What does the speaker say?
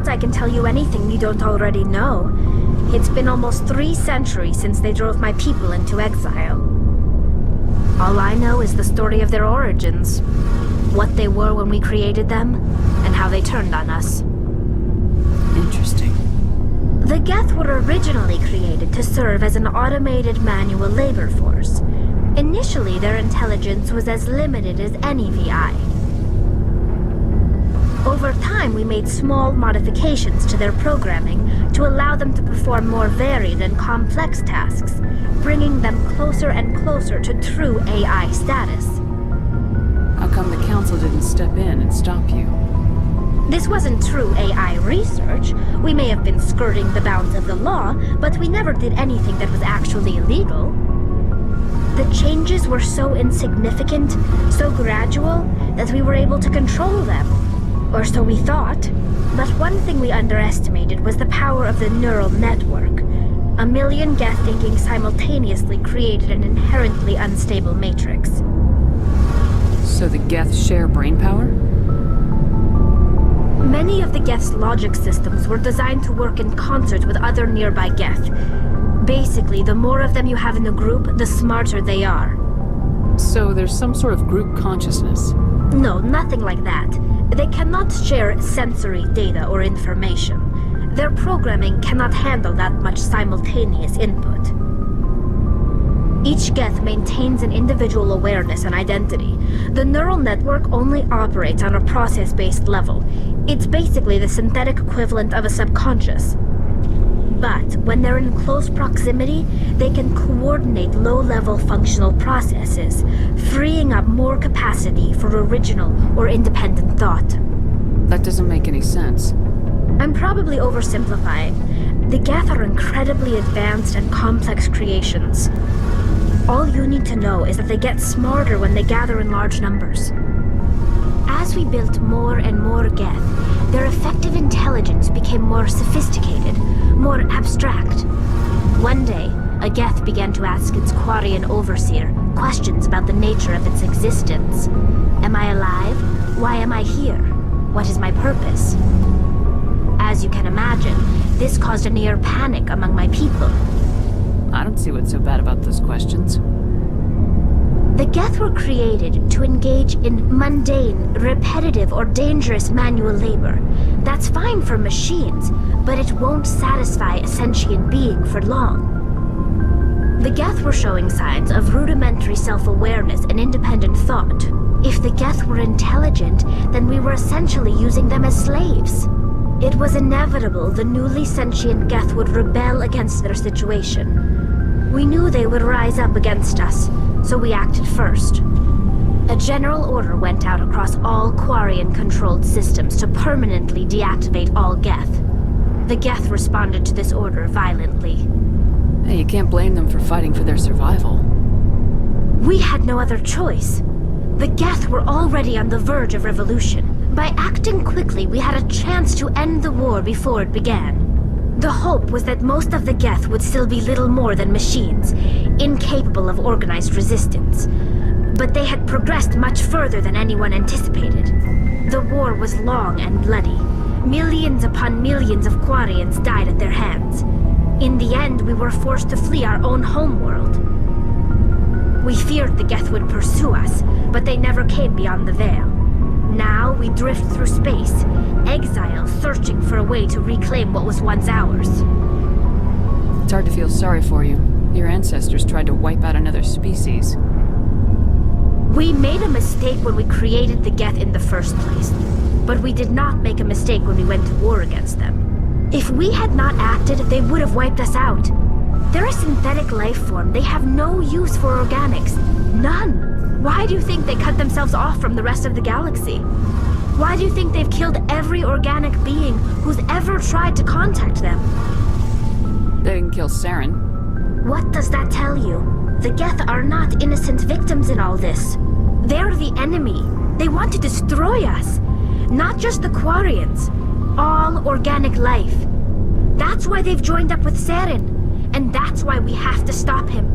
doubt I can tell you anything you don't already know. It's been almost 3 centuries since they drove my people into exile. All I know is the story of their origins. What they were when we created them, and how they turned on us. Interesting. The geth were originally created to serve as an automated manual labor force. Initially, their intelligence was as limited as any VI. Over time, we made small modifications to their programming to allow them to perform more varied and complex tasks, bringing them closer and closer to true AI status. How come the Council didn't step in and stop you? This wasn't true AI research. We may have been skirting the bounds of the law, but we never did anything that was actually illegal. The changes were so insignificant, so gradual, that we were able to control them. Or so we thought. But one thing we underestimated was the power of the neural network. 1 million geth thinking simultaneously created an inherently unstable matrix. So the geth share brainpower? Many of the geth's logic systems were designed to work in concert with other nearby geth. Basically, the more of them you have in a group, the smarter they are. So there's some sort of group consciousness? No, nothing like that. They cannot share sensory data or information. Their programming cannot handle that much simultaneous input. Each geth maintains an individual awareness and identity. The neural network only operates on a process-based level. It's basically the synthetic equivalent of a subconscious. But when they're in close proximity, they can coordinate low-level functional processes, freeing up more capacity for original or independent thought. That doesn't make any sense. I'm probably oversimplifying. The geth are incredibly advanced and complex creations. All you need to know is that they get smarter when they gather in large numbers. As we built more and more geth, their effective intelligence became more sophisticated, more abstract. One day, a geth began to ask its Quarian overseer questions about the nature of its existence. Am I alive? Why am I here? What is my purpose? As you can imagine, this caused a near panic among my people. I don't see what's so bad about those questions. The geth were created to engage in mundane, repetitive, or dangerous manual labor. That's fine for machines, but it won't satisfy a sentient being for long. The geth were showing signs of rudimentary self-awareness and independent thought. If the geth were intelligent, then we were essentially using them as slaves. It was inevitable the newly sentient geth would rebel against their situation. We knew they would rise up against us, so we acted first. A general order went out across all Quarian-controlled systems to permanently deactivate all geth. The geth responded to this order violently. Hey, you can't blame them for fighting for their survival. We had no other choice. The geth were already on the verge of revolution. By acting quickly, we had a chance to end the war before it began. The hope was that most of the geth would still be little more than machines, incapable of organized resistance. But they had progressed much further than anyone anticipated. The war was long and bloody. Millions upon millions of Quarians died at their hands. In the end, we were forced to flee our own homeworld. We feared the geth would pursue us, but they never came beyond the veil. Now we drift through space, exile searching for a way to reclaim what was once ours. It's hard to feel sorry for you. Your ancestors tried to wipe out another species. We made a mistake when we created the geth in the first place, but we did not make a mistake when we went to war against them. If we had not acted, they would have wiped us out. They're a synthetic life form. They have no use for organics. None. Why do you think they cut themselves off from the rest of the galaxy? Why do you think they've killed every organic being who's ever tried to contact them? They didn't kill Saren. What does that tell you? The geth are not innocent victims in all this. They're the enemy. They want to destroy us. Not just the Quarians. All organic life. That's why they've joined up with Saren. And that's why we have to stop him.